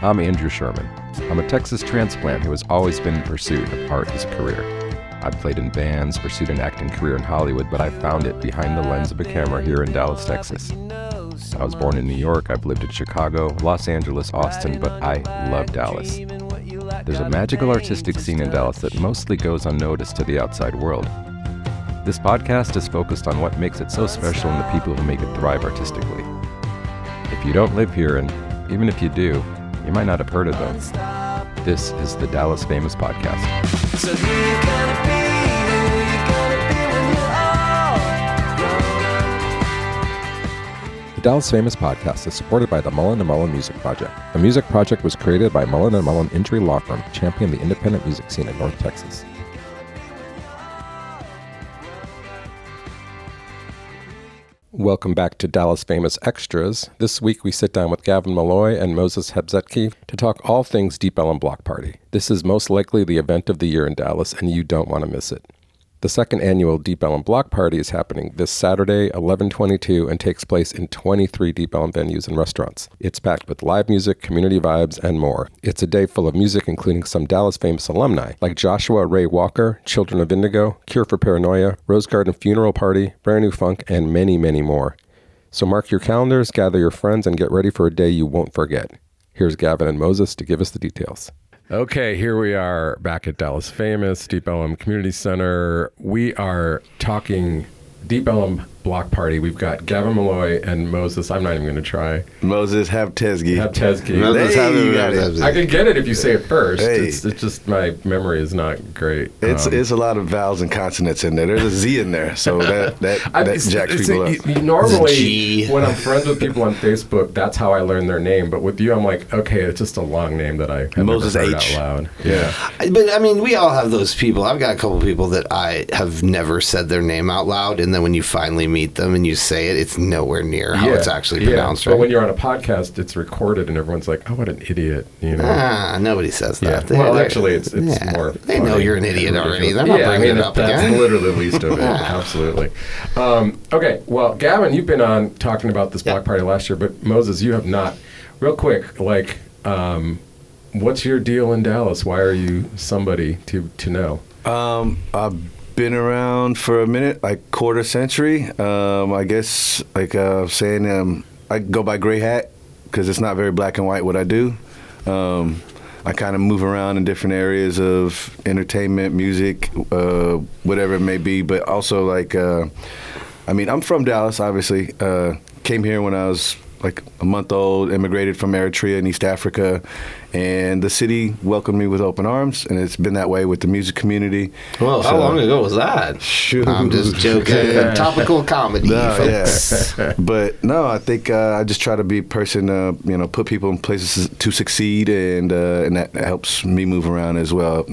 I'm Andrew Sherman. I'm a Texas transplant who has always been in pursuit of art as a career. I've played in bands, pursued an acting career in Hollywood, but I found it behind the lens of a camera here in Dallas, Texas. I was born in New York, I've lived in Chicago, Los Angeles, Austin, but I love Dallas. There's a magical artistic scene in Dallas that mostly goes unnoticed to the outside world. This podcast is focused on what makes it so special and the people who make it thrive artistically. If you don't live here, and even if you do, you might not have heard of them. This is the Dallas Famous Podcast. So who you gonna be? Who you gonna be when you're all grown? The Dallas Famous Podcast is supported by the Mullen & Mullen Music Project. The music project was created by Mullen & Mullen Injury Law Firm, championing the independent music scene in North Texas. Welcome back to Dallas Famous Xtras. This week we sit down with Gavin Mulloy and Moses Habtezghi to talk all things Deep Ellum Block Party. This is most likely the event of the year in Dallas, and you don't want to miss it. The second annual Deep Ellum Block Party is happening this Saturday, 11/22, and takes place in 23 Deep Ellum venues and restaurants. It's packed with live music, community vibes, and more. It's a day full of music, including some Dallas Famous alumni, like Joshua Ray Walker, Children of Indigo, Cure For Paranoia, Rosegarden Funeral Party, Branoofunck, and many, many more. So mark your calendars, gather your friends, and get ready for a day you won't forget. Here's Gavin and Moses to give us the details. Okay, here we are back at Dallas Famous, Deep Ellum Community Center. We are talking Deep Ellum Block Party. We've got Gavin Mulloy and Moses. I'm not even going to try. Moses Habtezghi. Hey, I can get it if you say it first. Hey. It's just my memory is not great. It's a lot of vowels and consonants in there. There's a Z in there, so that jacks people up. Normally, when I'm friends with people on Facebook, that's how I learn their name. But with you, I'm like, okay, it's just a long name that I have Moses never heard H. out loud. Yeah. But I mean, we all have those people. I've got a couple people that I have never said their name out loud, and then when you finally meet them and you say it, it's nowhere near how it's actually pronounced. Right? But when you're on a podcast, it's recorded, and everyone's like, "Oh, what an idiot!" You know? Nobody says that. Yeah. Actually, it's more. They know you're an idiot already. They're not bringing it up that's again. literally the least of it. Absolutely. Okay. Well, Gavin, you've been on talking about this block party last year, but Moses, you have not. Real quick, what's your deal in Dallas? Why are you somebody to know? I've been around for a minute, like quarter century. I guess, saying, I go by Gray Hat because it's not very black and white what I do. I kind of move around in different areas of entertainment, music, whatever it may be. But also, I'm from Dallas, obviously. Came here when I was like a month old, immigrated from Eritrea in East Africa, and the city welcomed me with open arms, and it's been that way with the music community. Well, how long ago was that? Shoot. I'm just joking. Topical comedy, folks. Yeah. But no, I think I just try to be a person, put people in places to succeed, and that helps me move around as well.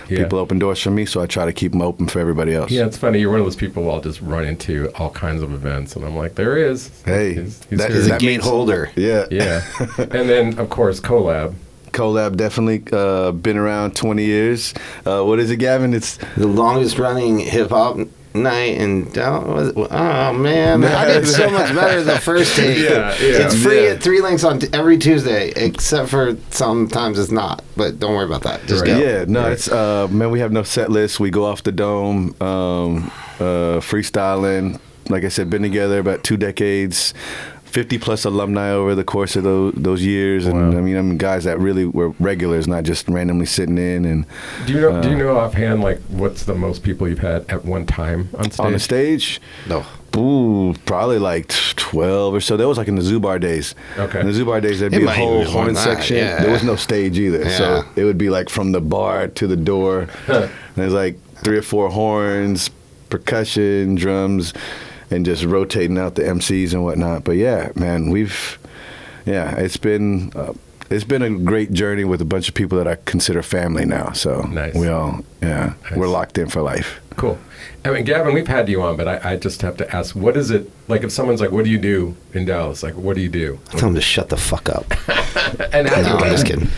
People open doors for me, so I try to keep them open for everybody else. Yeah, it's funny. You're one of those people I'll just run into all kinds of events, and I'm like, there he is. Hey, he's a gate holder. Yeah. Yeah. And then, of course, Collab. Collab, definitely been around 20 years. What is it, Gavin? It's the longest running hip hop night in Dallas. Oh man, I did so much better the first take. It's free at 3 links on every Tuesday, except for sometimes it's not. But don't worry about that. Just go. Yeah, no, it's we have no set list. We go off the dome, freestyling. Like I said, been together about 2 decades. 50 plus alumni over the course of those years, and wow. I mean guys that really were regulars, not just randomly sitting in. And do you know offhand what's the most people you've had at one time on stage? On the stage? No. Ooh, probably like 12 or so. That was like in the Zubar days. Okay. In the Zubar days, there'd be a whole horn section. Yeah. There was no stage either, so it would be like from the bar to the door. There's like 3 or 4 horns, percussion, drums, and just rotating out the MCs and whatnot. But yeah, man, it's been a great journey with a bunch of people that I consider family now. So nice. We're locked in for life. Cool. I mean, Gavin, we've had you on, but I just have to ask, what is it, if someone's like, what do you do in Dallas? What do you do? Tell them to shut the fuck up. And I'm just kidding.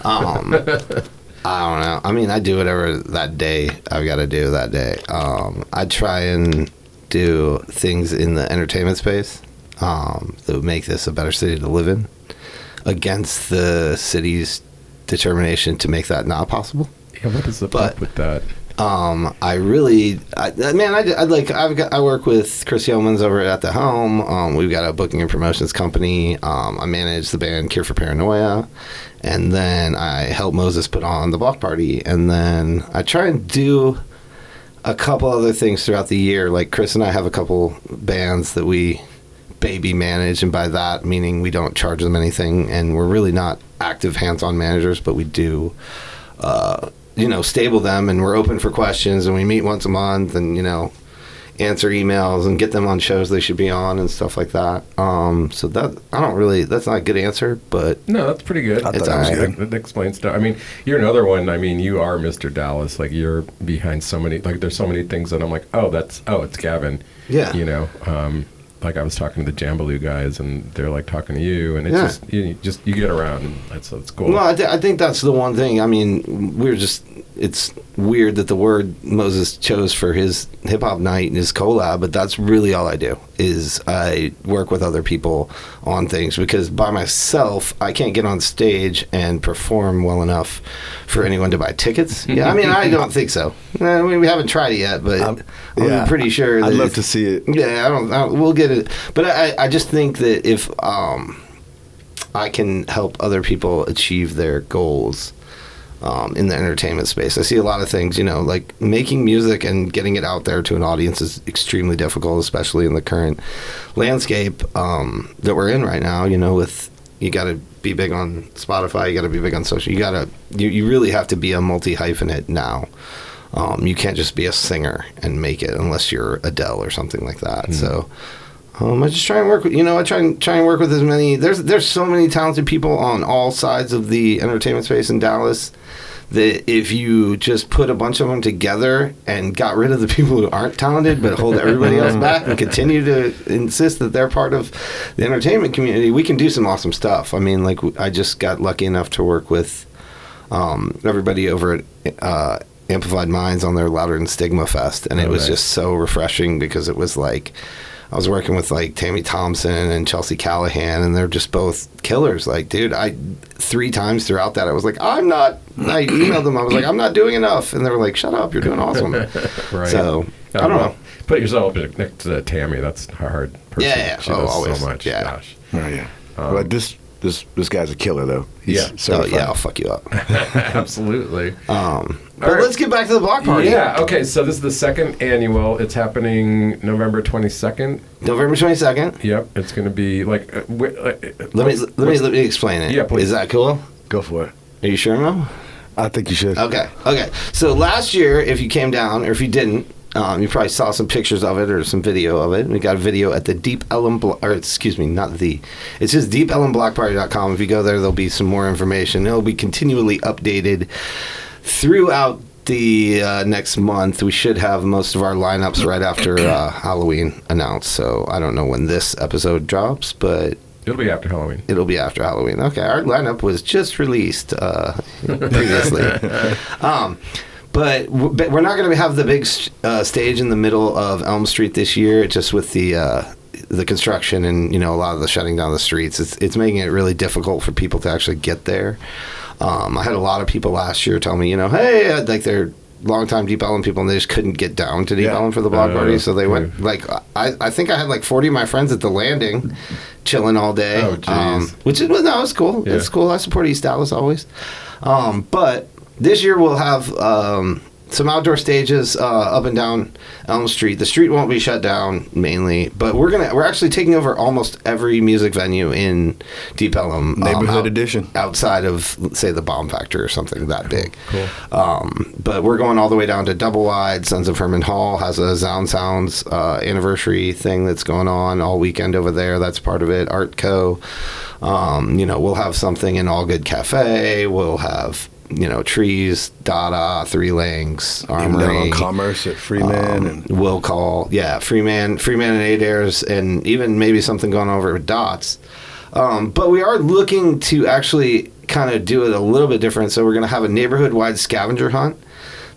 I don't know. I mean, I do whatever that day I've got to do that day. I try and do things in the entertainment space that would make this a better city to live in. against the city's determination to make that not possible. Yeah, what is up with that? I work with Chris Yeomans over at The Helm. We've got a booking and promotions company. I manage the band For Paranoia. And then I help Moses put on the block party. And then I try and do a couple other things throughout the year. Like Chris and I have a couple bands that we baby manage. And by that, meaning we don't charge them anything. And we're really not active hands-on managers, but we do stable them, and we're open for questions, and we meet once a month, and answer emails and get them on shows they should be on and stuff like that. So that's not a good answer, but no, that's pretty good. It's all right. That explains stuff. I mean, you're another one. I mean, you are Mr. Dallas. Like, you're behind so many. Like, there's so many things that I'm like, it's Gavin. Yeah. Like I was talking to the Jambaloo guys, and they're like talking to you, and it's just you get around, and that's cool. Well, I think that's the one thing. I mean, it's weird that the word Moses chose for his hip hop night and his collab, but that's really all I do. Is I work with other people on things, because by myself I can't get on stage and perform well enough for anyone to buy tickets. Yeah, I mean, I don't think so. We haven't tried it yet, but I'm pretty sure. I'd love to see it. Yeah, we'll get it, but I just think that if I can help other people achieve their goals in the entertainment space. I see a lot of things, like making music and getting it out there to an audience is extremely difficult, especially in the current landscape that we're in right now. With you got to be big on Spotify, you got to be big on social. You really have to be a multi-hyphenate now. You can't just be a singer and make it unless you're Adele or something like that. So I just try and work with, I try and work with as many, there's so many talented people on all sides of the entertainment space in Dallas that if you just put a bunch of them together and got rid of the people who aren't talented but hold everybody else back and continue to insist that they're part of the entertainment community, we can do some awesome stuff. I mean, like, I just got lucky enough to work with everybody over at Amplified Minds on their Louder Than Stigma Fest, and it was just so refreshing, because it was like, I was working with like Tammy Thompson and Chelsea Callahan, and they're just both killers. Like, dude, 3 times throughout that, I was like, I emailed them, I was like, I'm not doing enough. And they were like, shut up, you're doing awesome. Right. So, I don't know. Put yourself next to Tammy. That's a hard person. Yeah. She does always. so much. Yeah. Gosh. Oh, yeah. But this guy's a killer, though. He's I'll fuck you up. Absolutely. But let's get back to the block party. Yeah, okay, so this is the second annual. It's happening November 22nd. November 22nd. Yep, it's going to be like... let me explain it. Yeah, please. Is that cool? Go for it. Are you sure, Mo? I think you should. Okay. So last year, if you came down, or if you didn't, you probably saw some pictures of it or some video of it. We got a video at the Deep Ellum Block, or excuse me, not the. It's just deepelumblockparty.com. If you go there, there'll be some more information. It'll be continually updated throughout the next month. We should have most of our lineups right after Halloween announced. So I don't know when this episode drops, but it'll be after Halloween. It'll be after Halloween. Okay, our lineup was just released previously. But we're not going to have the big stage in the middle of Elm Street this year. Just with the construction and a lot of the shutting down the streets, it's making it really difficult for people to actually get there. I had a lot of people last year tell me, hey, like they're longtime Deep Ellum people, and they just couldn't get down to Deep Ellum for the block party, so they went. Like I think I had like 40 of my friends at the Landing, chilling all day. Oh, jeez. Which is it's cool. Yeah. It's cool. I support East Dallas always, but. This year we'll have some outdoor stages up and down Elm Street. The street won't be shut down mainly, but we're actually taking over almost every music venue in Deep Ellum. Neighborhood edition. Outside of, say, the Bomb Factor or something that big. Cool. But we're going all the way down to Double Wide. Sons of Herman Hall has a Sound Sounds anniversary thing that's going on all weekend over there. That's part of it. Art Co. We'll have something in All Good Cafe. We'll have... Trees, Dada, Three Links, Armory. Even down on Commerce at Freeman. And Will Call. Yeah, Freeman and Adair's, and even maybe something going over with Dots. But we are looking to actually kind of do it a little bit different. So we're going to have a neighborhood-wide scavenger hunt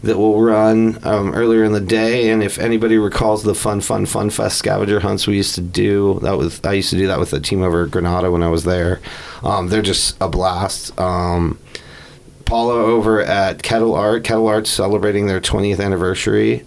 that will run earlier in the day. And if anybody recalls the Fun Fest scavenger hunts we used to do, I used to do that with a team over at Granada when I was there. They're just a blast. Paula over at Kettle Art's celebrating their 20th anniversary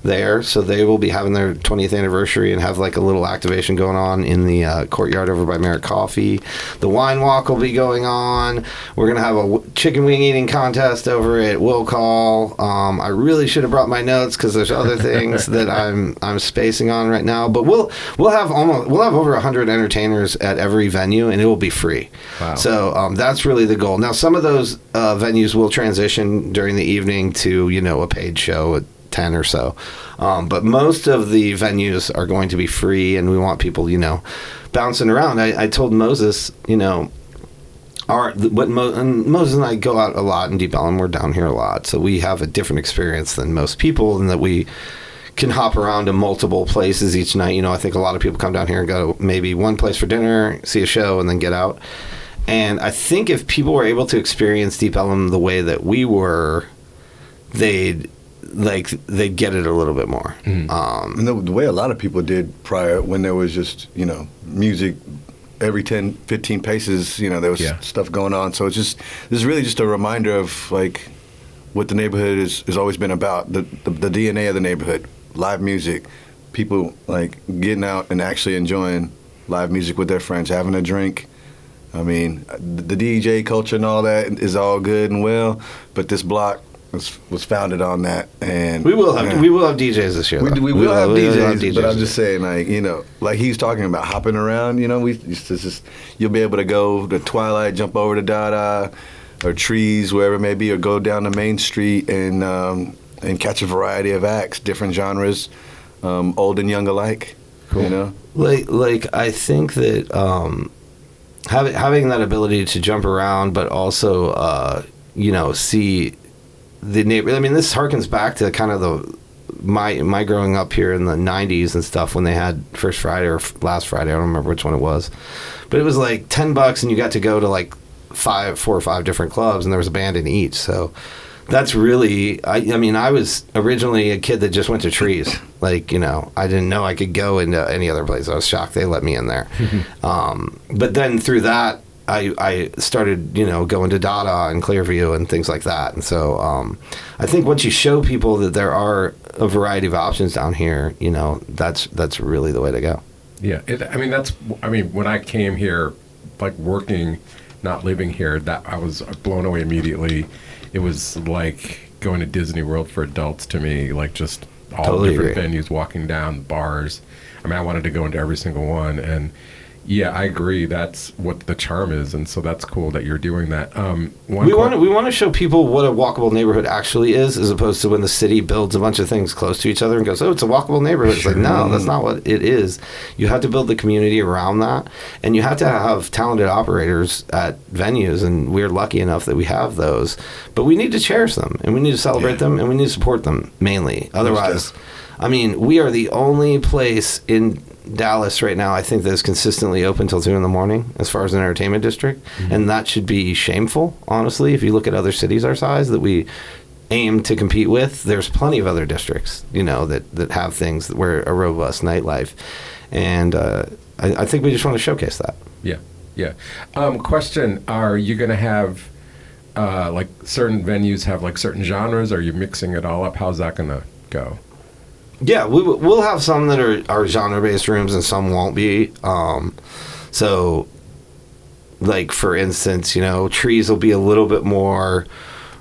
there, so they will be having their 20th anniversary and have like a little activation going on in the courtyard over by Merritt Coffee. The wine walk will be going on. We're gonna have a chicken wing eating contest over at Will Call. I really should have brought my notes because there's other things that I'm spacing on right now, but we'll have over 100 entertainers at every venue, and it will be free. Wow. So that's really the goal. Now some of those venues will transition during the evening to a paid show at 10 or so, but most of the venues are going to be free, and we want people bouncing around. I told Moses, Moses and I go out a lot in Deep Ellum. We're down here a lot, so we have a different experience than most people in that we can hop around to multiple places each night. I think a lot of people come down here and go maybe one place for dinner, see a show, and then get out. And I think if people were able to experience Deep Ellum the way that we were, they'd get it a little bit more. And the way a lot of people did prior, when there was just, music every 10, 15 paces, there was stuff going on. So this is really just a reminder of like what the neighborhood has always been about, the DNA of the neighborhood, live music, people like getting out and actually enjoying live music with their friends, having a drink. I mean, the DJ culture and all that is all good and well, but this block was founded on that, and we will have DJs this year. We will have DJs, but I'm just saying, like he's talking about hopping around. You'll be able to go to Twilight, jump over to Dada, or Trees, wherever it may be, or go down to Main Street and catch a variety of acts, different genres, old and young alike. Cool. Like I think that having that ability to jump around, but also see the neighbor. I mean, this harkens back to kind of my growing up here in the 90s and stuff when they had First Friday or Last Friday. I don't remember which one it was, but it was like $10 and you got to go to like 4 or 5 different clubs, and there was a band in each. So that's really, I mean, I was originally a kid that just went to Trees. I didn't know I could go into any other place. I was shocked they let me in there. But then through that, I started, going to Dada and Clearview and things like that. And so I think once you show people that there are a variety of options down here, that's really the way to go. Yeah. When I came here, like working, not living here, that I was blown away immediately. It was like going to Disney World for adults to me, like just all totally different agree. Venues, walking down bars. I wanted to go into every single one, and yeah, I agree. That's what the charm is, and so that's cool that you're doing that. We want to show people what a walkable neighborhood actually is, as opposed to when the city builds a bunch of things close to each other and goes, "Oh, it's a walkable neighborhood." It's like, no, that's not what it is. You have to build the community around that, and you have to have talented operators at venues, and we're lucky enough that we have those. But we need to cherish them, and we need to celebrate them, and we need to support them mainly. Otherwise, we are the only place in Dallas right now, I think, that is consistently open till 2 a.m. as far as an entertainment district. Mm-hmm. And that should be shameful, honestly. If you look at other cities our size that we aim to compete with, there's plenty of other districts, that have things where a robust nightlife. And I think we just want to showcase that. Yeah. Question, are you going to have, like certain venues have like certain genres? Are you mixing it all up? How's that going to go? Yeah, we'll have some that are genre-based rooms and some won't be. So, like, for instance, Trees will be a little bit more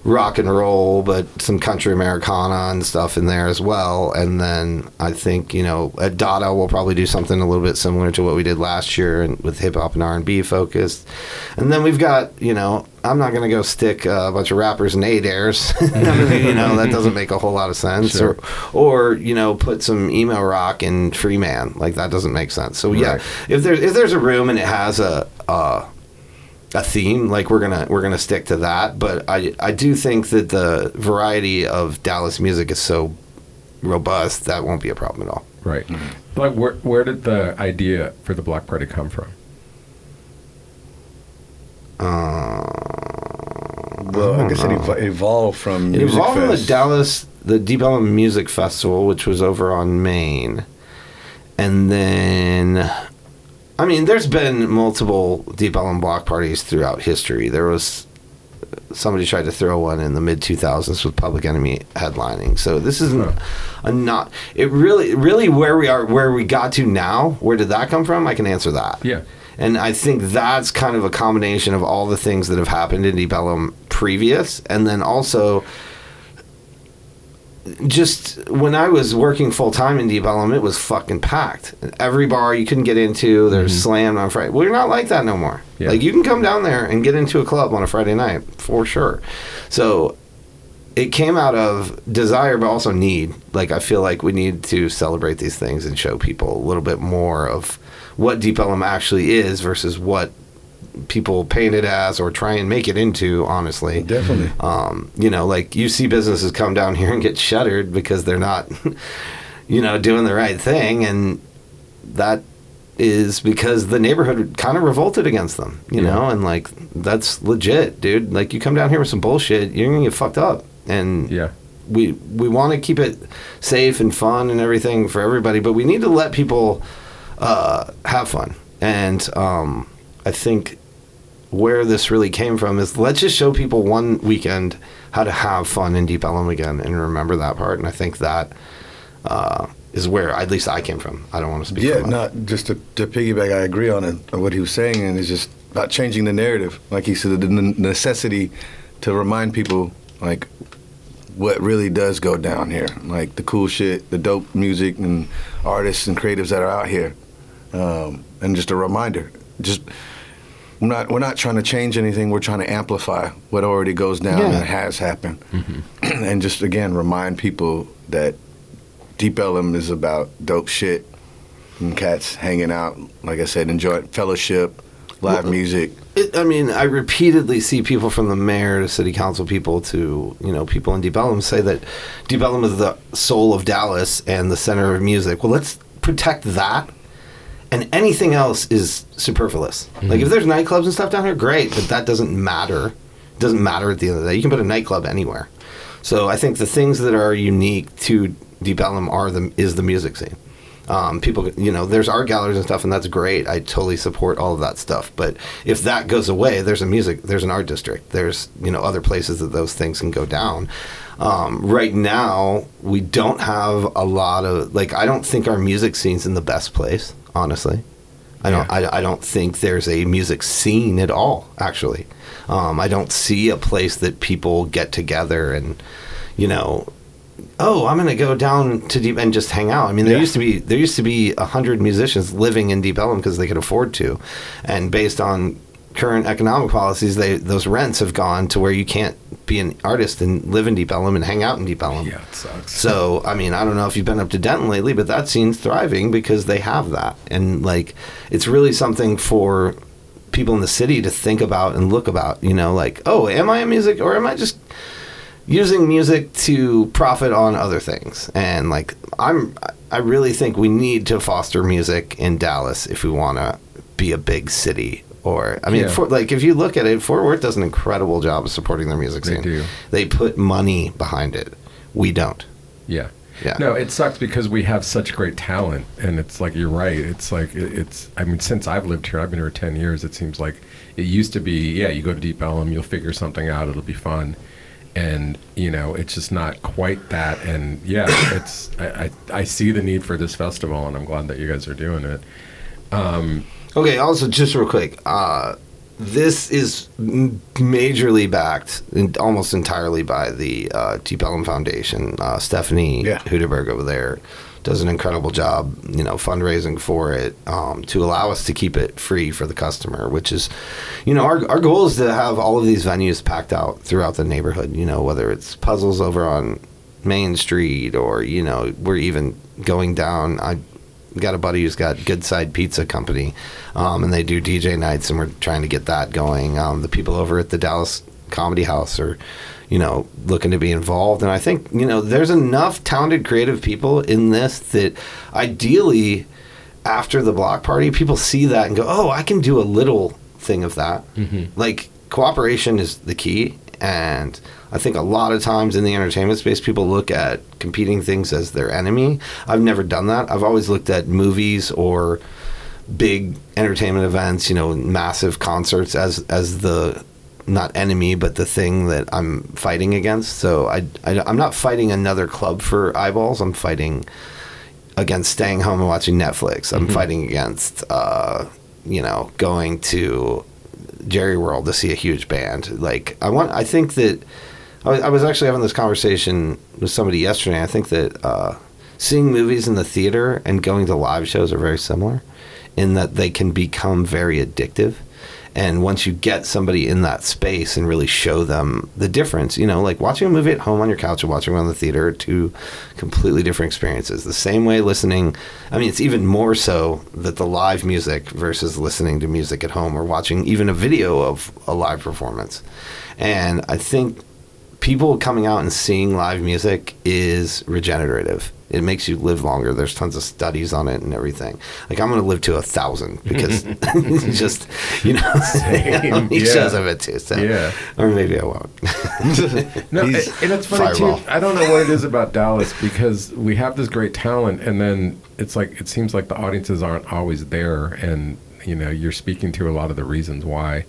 rock and roll, but some country Americana and stuff in there as well. And then I think, at Dada we'll probably do something a little bit similar to what we did last year and with hip-hop and R&B focused. And then we've got, I'm not going to go stick a bunch of rappers in Adair's. That doesn't make a whole lot of sense. Sure. Or put some emo rock in Freeman. Like, that doesn't make sense. So, yeah, if there's a room and it has a theme, like we're gonna stick to that. But I do think that the variety of Dallas music is so robust that won't be a problem at all. Right. Mm-hmm. Like where did the idea for the block party come from? Well, I guess it evolved from It Music evolved from Fest. the Deep Ellum Music Festival, which was over on Main. And then, I mean, there's been multiple Deep Ellum Block Parties throughout history. There was, somebody tried to throw one in the mid-2000s with Public Enemy headlining. So this isn't it really where we got to now, where did that come from? I can answer that. Yeah. And I think that's kind of a combination of all the things that have happened in Deep Ellum previous, and then also just when I was working full-time in Deep Ellum, it was fucking packed. Every bar you couldn't get into, there's slammed on Friday. We're not like that no more. Yeah. Like, you can come down there and get into a club on a Friday night, for sure. So it came out of desire, but also need. Like, I feel like we need to celebrate these things and show people a little bit more of what Deep Ellum actually is versus what people paint it as or try and make it into, honestly. Definitely. You know, like, you see businesses come down here and get shuttered because they're not, you know, doing the right thing, and that is because the neighborhood kind of revolted against them, you know, and, like, that's legit, dude. Like, you come down here with some bullshit, you're gonna get fucked up. And we want to keep it safe and fun and everything for everybody, but we need to let people have fun. And I think where this really came from is, let's just show people one weekend how to have fun in Deep Ellum again and remember that part. And I think that is where at least I came from. I don't want to speak for not just to piggyback, I agree on it, what he was saying, and it's just about changing the narrative. Like he said, the necessity to remind people, like, what really does go down here, like the cool shit, the dope music and artists and creatives that are out here, and just a reminder. Just we're not trying to change anything. We're trying to amplify what already goes down and has happened, and just again remind people that Deep Ellum is about dope shit and cats hanging out. Like I said, enjoy fellowship, live music. I mean, I repeatedly see people from the mayor to city council people to, you know, people in Deep Ellum say that Deep Ellum is the soul of Dallas and the center of music. Well, let's protect that, and anything else is superfluous. Like, if there's nightclubs and stuff down here, great, but that doesn't matter. It doesn't matter at the end of the day. You can put a nightclub anywhere. So I think the things that are unique to Deep Ellum is the music scene. People, you know, there's art galleries and stuff, and that's great. I totally support all of that stuff. But if that goes away, there's an art district. There's, you know, other places that those things can go down. Right now, we don't have a lot of, like, I don't think our music scene's in the best place, honestly. I don't think there's a music scene at all, actually. I don't see a place that people get together and, you know, oh, I'm going to go down to Deep and just hang out. I mean, there used to be 100 musicians living in Deep Ellum because they could afford to, and based on current economic policies, those rents have gone to where you can't be an artist and live in Deep Ellum and hang out in Deep Ellum. Yeah, it sucks. So, I mean, I don't know if you've been up to Denton lately, but that scene's thriving because they have that, and, like, it's really something for people in the city to think about and look about. You know, like, oh, am I a music, or am I just using music to profit on other things? And, like, I really think we need to foster music in Dallas if we want to be a big city. Or, I mean, if you look at it, Fort Worth does an incredible job of supporting their music scene. They do. They put money behind it. We don't. Yeah. No, it sucks because we have such great talent, and it's like, you're right. It's like, I mean, since I've lived here, I've been here 10 years, it seems like it used to be, you go to Deep Ellum, you'll figure something out, it'll be fun. And, you know, it's just not quite that. And, it's I see the need for this festival, and I'm glad that you guys are doing it. Okay, also, just real quick, this is majorly backed, almost entirely by the Deep Ellum Foundation. Stephanie Hudeberg over there does an incredible job, you know, fundraising for it, to allow us to keep it free for the customer, which is, you know, our goal is to have all of these venues packed out throughout the neighborhood, you know, whether it's Puzzles over on Main Street, or, you know, we're even going down, I got a buddy who's got Good Side Pizza Company, and they do DJ nights, and we're trying to get that going. The people over at the Dallas Comedy House are, you know, looking to be involved. And I think, you know, there's enough talented, creative people in this that ideally, after the block party, people see that and go, oh, I can do a little thing of that. Like, cooperation is the key. And I think a lot of times in the entertainment space, people look at competing things as their enemy. I've never done that. I've always looked at movies or big entertainment events, massive concerts as the, not enemy, but the thing that I'm fighting against. So I'm not fighting another club for eyeballs. I'm fighting against staying home and watching Netflix. I'm fighting against, going to Jerry World to see a huge band. Like I think that I was actually having this conversation with somebody yesterday. I think that seeing movies in the theater and going to live shows are very similar in that they can become very addictive. And once you get somebody in that space and really show them the difference, like watching a movie at home on your couch and watching one in the theater are two completely different experiences. The same way listening, it's even more so that the live music versus listening to music at home or watching even a video of a live performance. And I think people coming out and seeing live music is regenerative. It makes you live longer. There's tons of studies on it and everything. Like, I'm going to live to 1,000 because it's just, he shows of it too. So. Yeah. Or maybe I won't. No, and it's funny too. I don't know what it is about Dallas because we have this great talent, and then it's like it seems like the audiences aren't always there, and you're speaking to a lot of the reasons why.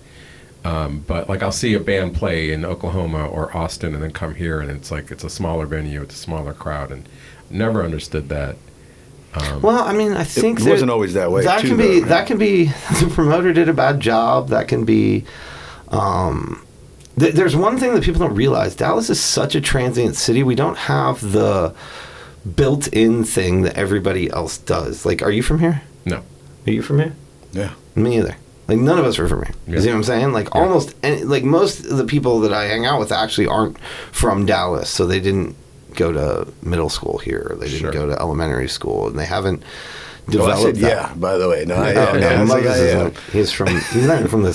But like I'll see a band play in Oklahoma or Austin, and then come here, and it's like it's a smaller venue, it's a smaller crowd, and never understood that. I think it wasn't always that way. That can be the promoter did a bad job. That can be. There's one thing that people don't realize. Dallas is such a transient city. We don't have the built-in thing that everybody else does. Like, are you from here? No. Are you from here? Yeah. Me either. Like, none of us are from here. Yeah. You see what I'm saying? Like, almost, like, most of the people that I hang out with actually aren't from Dallas, so they didn't go to middle school here, or they didn't go to elementary school, and they haven't developed I said that. Yeah, by the way. No, I am. He's not even from the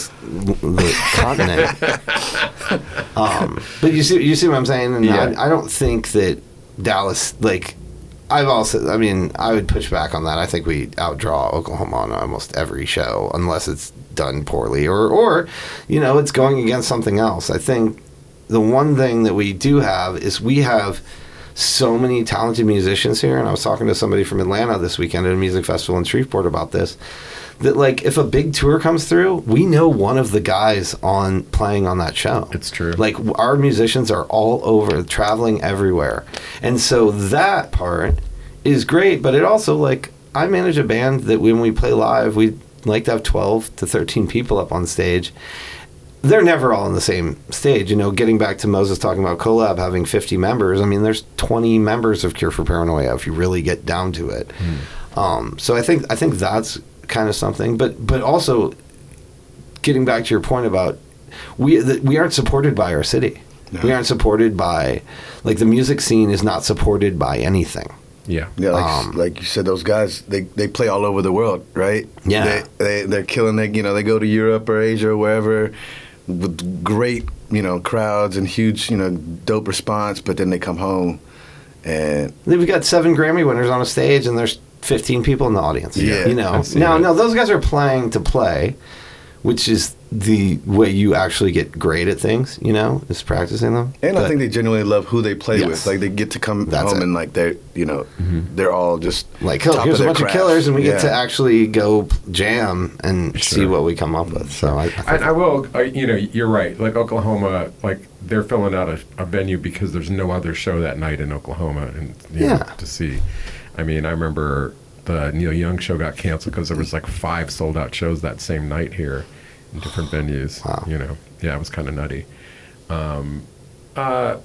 continent. But you see what I'm saying? And I don't think that Dallas, like, I would push back on that. I think we outdraw Oklahoma on almost every show, unless it's done poorly or it's going against something else. I think the one thing that we do have is we have so many talented musicians here, and I was talking to somebody from Atlanta this weekend at a music festival in Shreveport about this, that like if a big tour comes through, we know one of the guys playing on that show. It's true. Like, our musicians are all over, traveling everywhere. And so that part is great, but it also, like, I manage a band that when we play live, we like to have 12 to 13 people up on stage. They're never all on the same stage. Getting back to Moses talking about Collab having 50 members, there's 20 members of Cure for Paranoia if you really get down to it. So I think that's kind of something. But also, getting back to your point about we aren't supported by our city. No. We aren't supported by, like, the music scene is not supported by anything. Yeah. Yeah, like you said, those guys, they play all over the world, right? Yeah. They're killing it. They go to Europe or Asia or wherever with great, crowds and huge, dope response, but then they come home and... We've got 7 Grammy winners on a stage and there's 15 people in the audience. Yeah. Now, those guys are playing to play, which is the way you actually get great at things, is practicing them. And I think they genuinely love who they play with. Like, they get to come home and, like, they're, they're all just like, here's a bunch of killers, and we get to actually go jam and see what we come up with. So I will, you're right. Like, Oklahoma, like, they're filling out a venue because there's no other show that night in Oklahoma and to see. I remember the Neil Young show got canceled because there was like 5 sold out shows that same night here in different venues. Wow. It was kind of nutty. How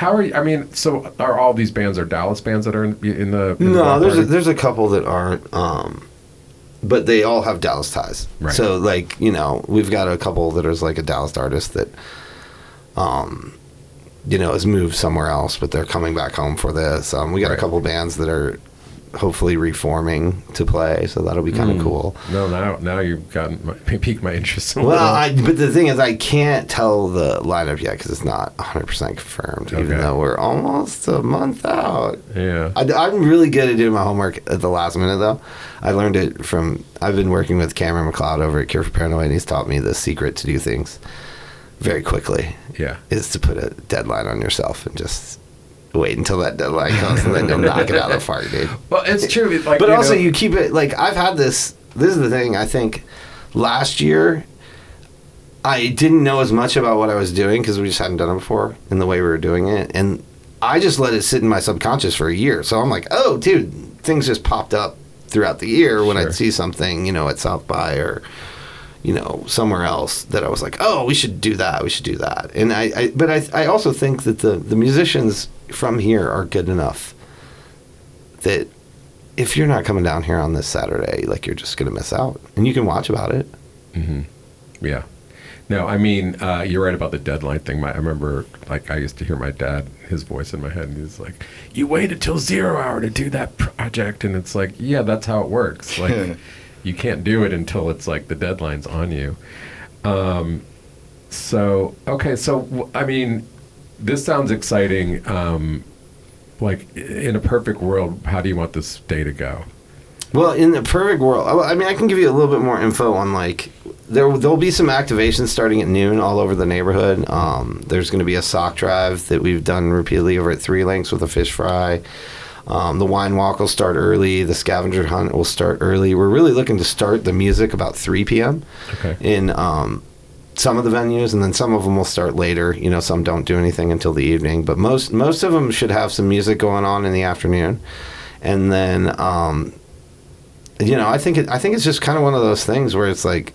are you? So are all these bands Dallas bands that are in the No, there's a couple that aren't, but they all have Dallas ties. Right. So, like, we've got a couple that is like a Dallas artist that, has moved somewhere else, but they're coming back home for this. We got a couple bands that are hopefully reforming to play, so that'll be kind of cool. No, now you've piqued my interest a little. But the thing is, I can't tell the lineup yet because it's not 100% confirmed, even though we're almost a month out. Yeah. I'm really good at doing my homework at the last minute, though. I learned it I've been working with Cameron McLeod over at Cure for Paranoia, and he's taught me the secret to do things very quickly. Yeah. Is to put a deadline on yourself and just wait until that deadline comes and then you'll knock it out of the park, dude. Well, it's true. Like, but also you keep it, like, I've had this is the thing, I think last year I didn't know as much about what I was doing because we just hadn't done it before in the way we were doing it. And I just let it sit in my subconscious for a year. So I'm like, oh, dude, things just popped up throughout the year when I'd see something, you know, at South by or, you know, somewhere else that I was like, oh, we should do that. We should do that. And I also think that the musicians from here are good enough that if you're not coming down here on this Saturday, like, you're just going to miss out and you can watch about it. Mm-hmm. Yeah. No, I mean, you're right about the deadline thing. I remember, like, I used to hear my dad, his voice in my head, and he's like, you waited till 0 hour to do that project. And it's like, yeah, that's how it works. Like, you can't do it until it's like the deadline's on you. So, I mean, this sounds exciting. Like, in a perfect world, how do you want this day to go? Well, in the perfect world, I mean, I can give you a little bit more info on, like, there'll be some activations starting at noon all over the neighborhood. There's going to be a sock drive that we've done repeatedly over at 3 Links with a fish fry. The wine walk will start early. The scavenger hunt will start early. We're really looking to start the music about 3 p.m. in some of the venues, and then some of them will start later. You know, some don't do anything until the evening, but most of them should have some music going on in the afternoon. And then, you know, I think it's just kind of one of those things where it's like,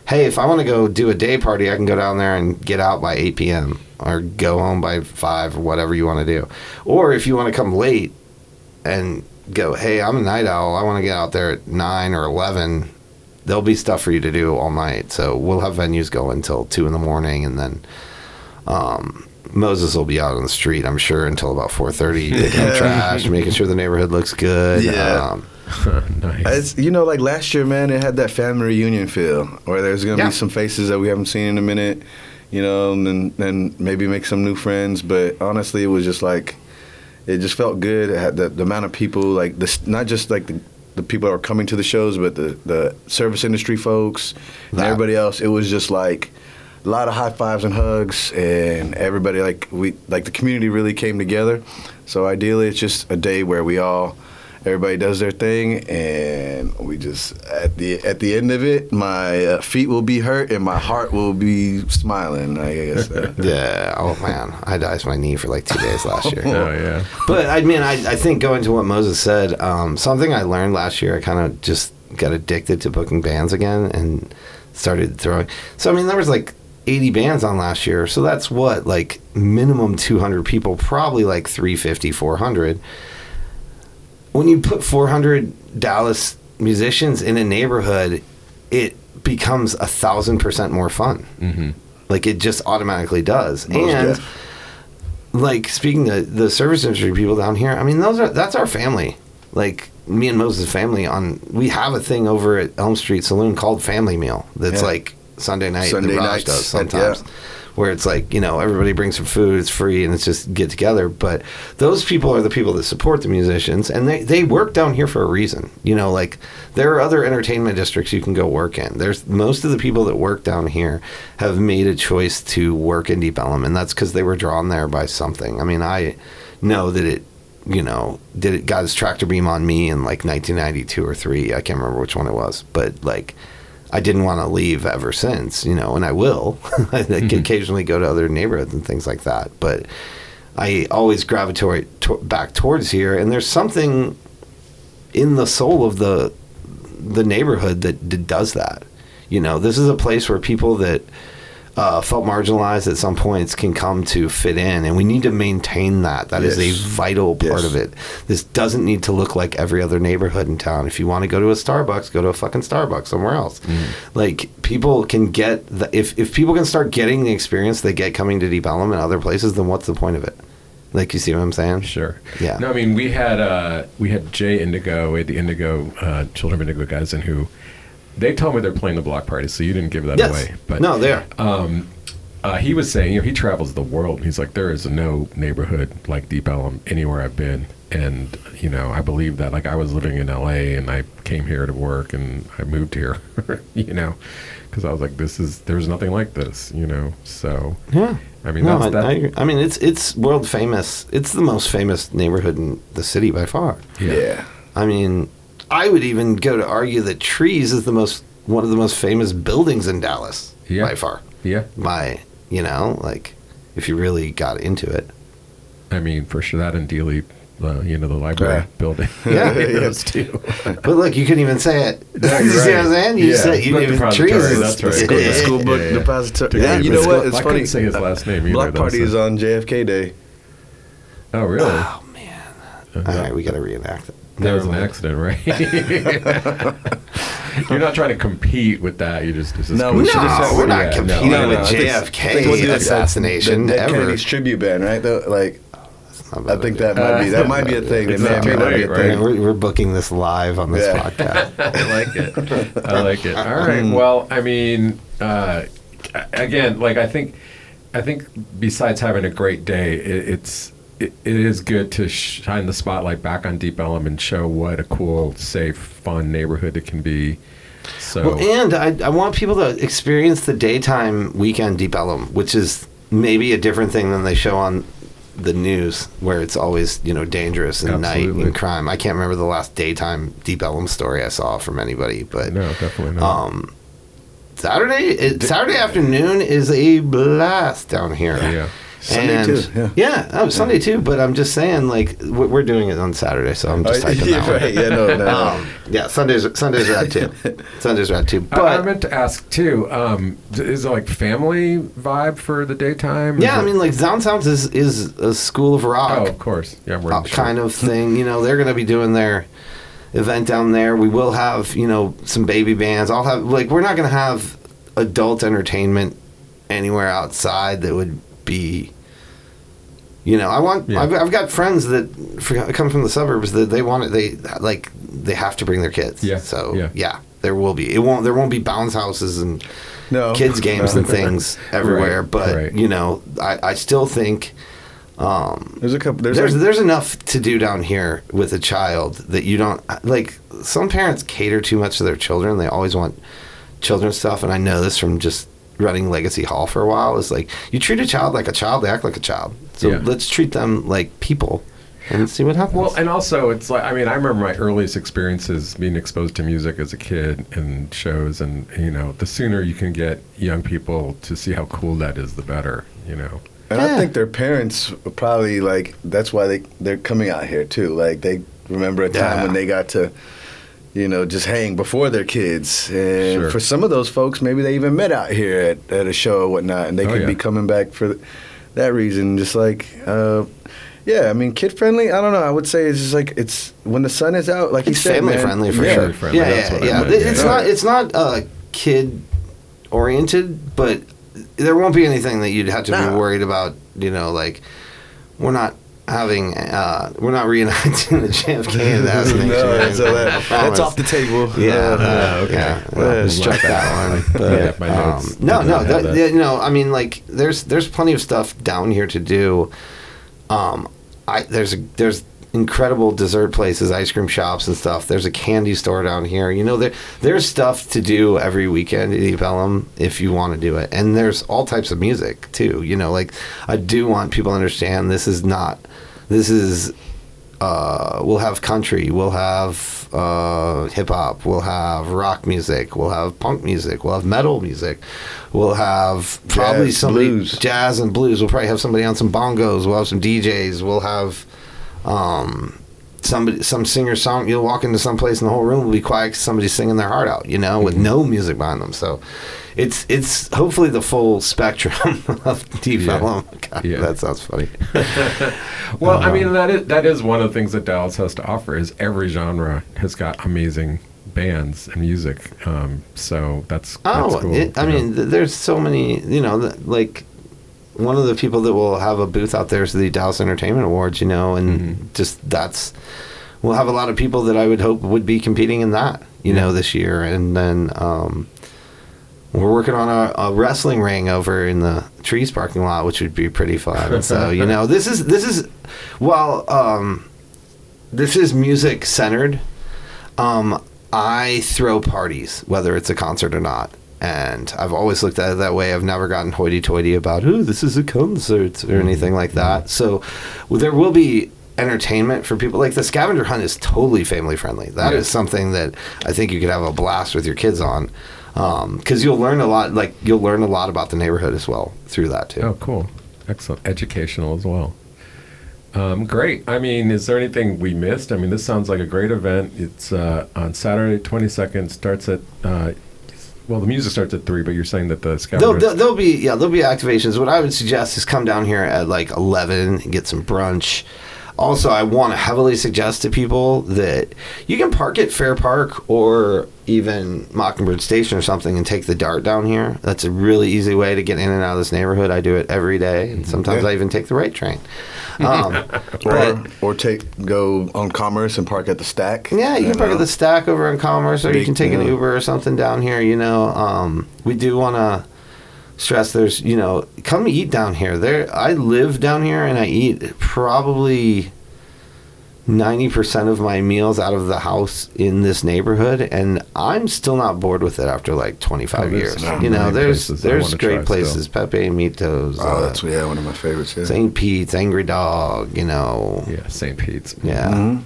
hey, if I want to go do a day party, I can go down there and get out by 8 p.m. or go home by 5 or whatever you want to do. Or if you want to come late and go, hey, I'm a night owl, I want to get out there at 9 or 11, there'll be stuff for you to do all night. So we'll have venues go until 2 in the morning, and then Moses will be out on the street, I'm sure, until about 4:30, picking up trash, making sure the neighborhood looks good. Yeah. Nice. You know, like last year, man, it had that family reunion feel where there's going to be some faces that we haven't seen in a minute, you know, and then maybe make some new friends. But honestly, it was just like, it just felt good. It had the amount of people, like, not just like the people that were coming to the shows, but the service industry folks and everybody else. It was just like a lot of high fives and hugs, and everybody, like, the community really came together. So ideally, it's just a day where everybody does their thing, and we just at the end of it, my feet will be hurt and my heart will be smiling, I guess. Yeah. Oh man, I iced my knee for like 2 days last year. Oh yeah. But I mean, I think going to what Moses said, something I learned last year, I kind of just got addicted to booking bands again and started throwing. So I mean, there was like 80 bands on last year, so that's what, like, minimum 200 people, probably like 350, 400. When you put 400 Dallas musicians in a neighborhood, it becomes 1,000% more fun. Mm-hmm. Like, it just automatically does. And like, speaking of the service industry people down here, I mean, that's our family. Like, me and Moses' family, we have a thing over at Elm Street Saloon called Family Meal. That's like Sunday night. The Raj does sometimes. Where it's like, you know, everybody brings some food, it's free, and it's just get together. But those people are the people that support the musicians, and they work down here for a reason. You know, like, there are other entertainment districts you can go work in. There's most of the people that work down here have made a choice to work in Deep Ellum, and that's because they were drawn there by something. I mean, I know that it, you know, got his tractor beam on me in like 1992 or 3. I can't remember which one it was, but like, I didn't want to leave ever since, you know, and I will. I can occasionally go to other neighborhoods and things like that, but I always gravitate back towards here, and there's something in the soul of the neighborhood that does that. You know, this is a place where people that felt marginalized at some points can come to fit in, and we need to maintain that. That is a vital part of it. This doesn't need to look like every other neighborhood in town. If you want to go to a Starbucks, go to a fucking Starbucks somewhere else. Like, people can get if people can start getting the experience they get coming to Deep Ellum and other places, then what's the point of it? Like, you see what I'm saying? Sure. Yeah. No, I mean, we had Jay Indigo, we had the Indigo Children of Indigo guys in who. They told me they're playing the block party, so you didn't give that away. But no, they are. He was saying, you know, he travels the world. He's like, there is no neighborhood like Deep Ellum anywhere I've been. And, you know, I believe that. Like, I was living in LA and I came here to work and I moved here, you know, because I was like, there's nothing like this, you know. So, yeah. I mean, No, that's I mean, it's world famous. It's the most famous neighborhood in the city by far. Yeah. I mean, I would even go to argue that Trees is one of the most famous buildings in Dallas by far. Yeah. You know, like, if you really got into it. I mean, for sure, that and Dealey, you know, the library building. Yeah. Those two. But look, you couldn't even say it. You Right. see what I'm saying? You said you Book even depository, Trees. that's right. The school book depository. Yeah, you know what? It's I funny. couldn't say his last name either. Block party is on JFK Day. Oh, really? Oh, man. All right, we got to reenact it. That was an accident, right? You're not trying to compete with that. You just No, we should just we're not competing with JFK assassination the ever. Kennedy's tribute band, right? Like, I think that might be a thing. It's It not may too not be late, a right? thing. We're booking this live on this podcast. I like it. All right. Well, I mean, again, like I think besides having a great day, it is good to shine the spotlight back on Deep Ellum and show what a cool, safe, fun neighborhood it can be. So, Well, and I want people to experience the daytime weekend Deep Ellum, which is maybe a different thing than they show on the news, where it's always, you know, dangerous and night and crime. I can't remember the last daytime Deep Ellum story I saw from anybody, but no, definitely not. Saturday afternoon is a blast down here. Yeah. Sunday too. Sunday too. But I'm just saying, like, we're doing it on Saturday, so I'm just typing that one. Right. Yeah, no. Sundays are rad too. Sundays are rad too. But I meant to ask too. Is it like family vibe for the daytime? Yeah, I mean, like Sound Sounds is a school of rock. Oh, of course. Yeah, we're kind of thing. You know, they're going to be doing their event down there. We will have, you know, some baby bands. I'll have, like, we're not going to have adult entertainment anywhere outside that would be, you know, I've got friends that come from the suburbs that they want it. They have to bring their kids. Yeah. So there will be. There won't be bounce houses and kids games and things everywhere. Right, but right. you know, I still think there's a couple. There's enough to do down here with a child that you don't like. Some parents cater too much to their children. They always want children's stuff, and I know this from just running Legacy Hall for a while. Is like, you treat a child like a child, they act like a child. So let's treat them like people and see what happens. Well, and also it's like, I mean, I remember my earliest experiences being exposed to music as a kid and shows, and, you know, the sooner you can get young people to see how cool that is, the better, you know. And I think their parents probably, like, that's why they're coming out here too. Like, they remember a time when they got to, you know, just hang before their kids. And for some of those folks, maybe they even met out here at a show or whatnot, and they could be coming back for that reason. Just like, I mean, kid friendly. I don't know. I would say it's just like, it's when the sun is out, like you said, family friendly for sure. Friendly. Yeah. It's not kid oriented, but there won't be anything that you'd have to be worried about. You know, like, we're not reenacting the JFK assassination. No, so that's off the table. Okay. Well, struck that one. But I mean, like, there's plenty of stuff down here to do. There's incredible dessert places, ice cream shops and stuff. There's a candy store down here. You know, there's stuff to do every weekend at Deep Ellum if you want to do it. And there's all types of music too. You know, like, I do want people to understand we'll have country, we'll have hip hop, we'll have rock music, we'll have punk music, we'll have metal music, we'll have probably jazz and blues. We'll probably have somebody on some bongos. We'll have some DJs. We'll have some singer-song. You'll walk into some place and the whole room will be quiet because somebody's singing their heart out, you know, with no music behind them. So it's hopefully the full spectrum of Deep Ellum. God, that sounds funny. Well, I mean, that is one of the things that Dallas has to offer, is every genre has got amazing bands and music. So that's cool. I mean, there's so many, you know, like, one of the people that will have a booth out there is the Dallas Entertainment Awards, you know, and we'll have a lot of people that I would hope would be competing in that, you know, this year. And then we're working on a wrestling ring over in the Trees parking lot, which would be pretty fun. So, you know, this is while this is music centered. I throw parties, whether it's a concert or not. And I've always looked at it that way. I've never gotten hoity-toity about, this is a concert or anything like that. So there will be entertainment for people. Like the scavenger hunt is totally family friendly. That is something that I think you could have a blast with your kids on. Because you'll learn a lot about the neighborhood as well through that too. Oh, cool. Excellent. Educational as well. Great. I mean, is there anything we missed? I mean, this sounds like a great event. It's on Saturday, 22nd, starts at, the music starts at 3, but you're saying that the scavenger... There'll be activations. What I would suggest is come down here at like 11 and get some brunch. Also, I want to heavily suggest to people that you can park at Fair Park or even Mockingbird Station or something and take the DART down here. That's a really easy way to get in and out of this neighborhood. I do it every day, and sometimes I even take the right train. Or go on Commerce and park at the Stack. Yeah, you can park at the Stack over on Commerce, or you can take an Uber or something down here. We do want to stress come eat down here. I live down here and I eat probably 90% of my meals out of the house in this neighborhood, and I'm still not bored with it after like 25 years. There's great places. Pepe and Mitos. That's one of my favorites. Yeah. St. Pete's, Angry Dog. Yeah, St. Pete's. Yeah. Mm-hmm.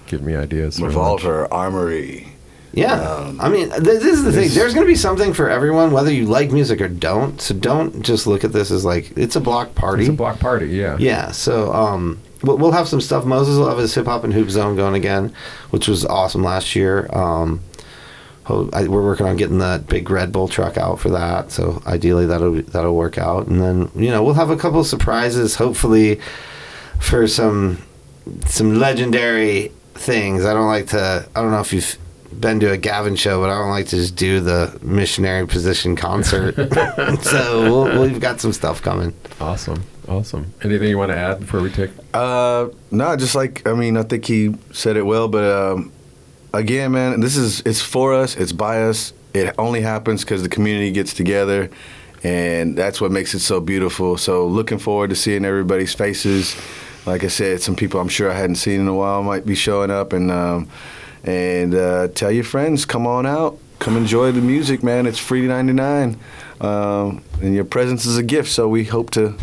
Give me ideas. Revolver, Armory. Yeah, this is the thing. There's going to be something for everyone, whether you like music or don't. So don't just look at this as like it's a block party. It's a block party, yeah. Yeah. So we'll have some stuff. Moses will have his hip hop and hoop zone going again, which was awesome last year. We're working on getting that big Red Bull truck out for that. So ideally that'll work out, and then we'll have a couple of surprises, hopefully, for some legendary things. I don't know if you've been to a Gavin show, but I don't like to just do the missionary position concert. So we've got some stuff coming. Awesome. Anything you want to add before we take? No, just I think he said it well, but again, man, it's for us, it's by us. It only happens because the community gets together, and that's what makes it so beautiful. So looking forward to seeing everybody's faces. Like I said, some people I'm sure I hadn't seen in a while might be showing up, and tell your friends, come on out, come enjoy the music, man. It's free $99, and your presence is a gift. So we hope to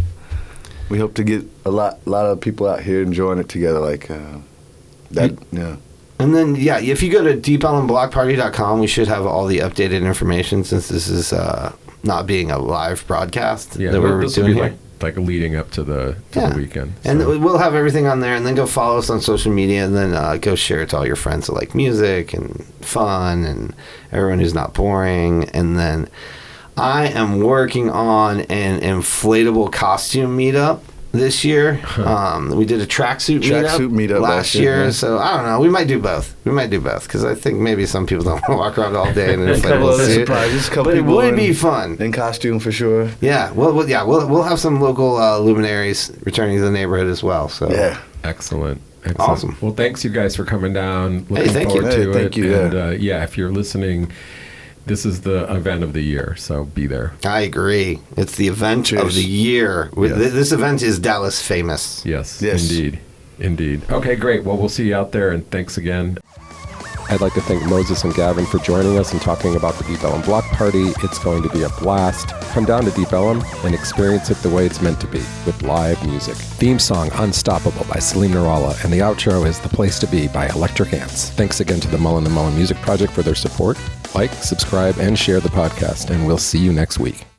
get a lot of people out here enjoying it together, like that. Yeah. And then if you go to deepelumblockparty.com, we should have all the updated information, since this is not being a live broadcast that we're doing here. Like leading up to the weekend. So. And we'll have everything on there, and then go follow us on social media, and then go share it to all your friends that like music and fun and everyone who's not boring. And then I am working on an inflatable costume meetup this year. We did a tracksuit meetup last year. Yeah. So I don't know. We might do both. Because I think maybe some people don't want to walk around all day in an inflatable suit. But it would be fun. In costume for sure. Yeah. We'll have some local luminaries returning to the neighborhood as well. So yeah. Excellent. Awesome. Well, thanks you guys for coming down. Looking thank forward you. to it. Thank you. And if you're listening, this is the event of the year, so be there. I agree. It's the event of the year. Yes. This event is Dallas Famous. Yes. Indeed. Okay, great. Well, we'll see you out there, and thanks again. I'd like to thank Moses and Gavin for joining us and talking about the Deep Ellum Block Party. It's going to be a blast. Come down to Deep Ellum and experience it the way it's meant to be, with live music. Theme song Unstoppable by Salim Narala, and the outro is The Place to Be by Electric Ants. Thanks again to the Mullen & Mullen Music Project for their support. Like, subscribe, and share the podcast, and we'll see you next week.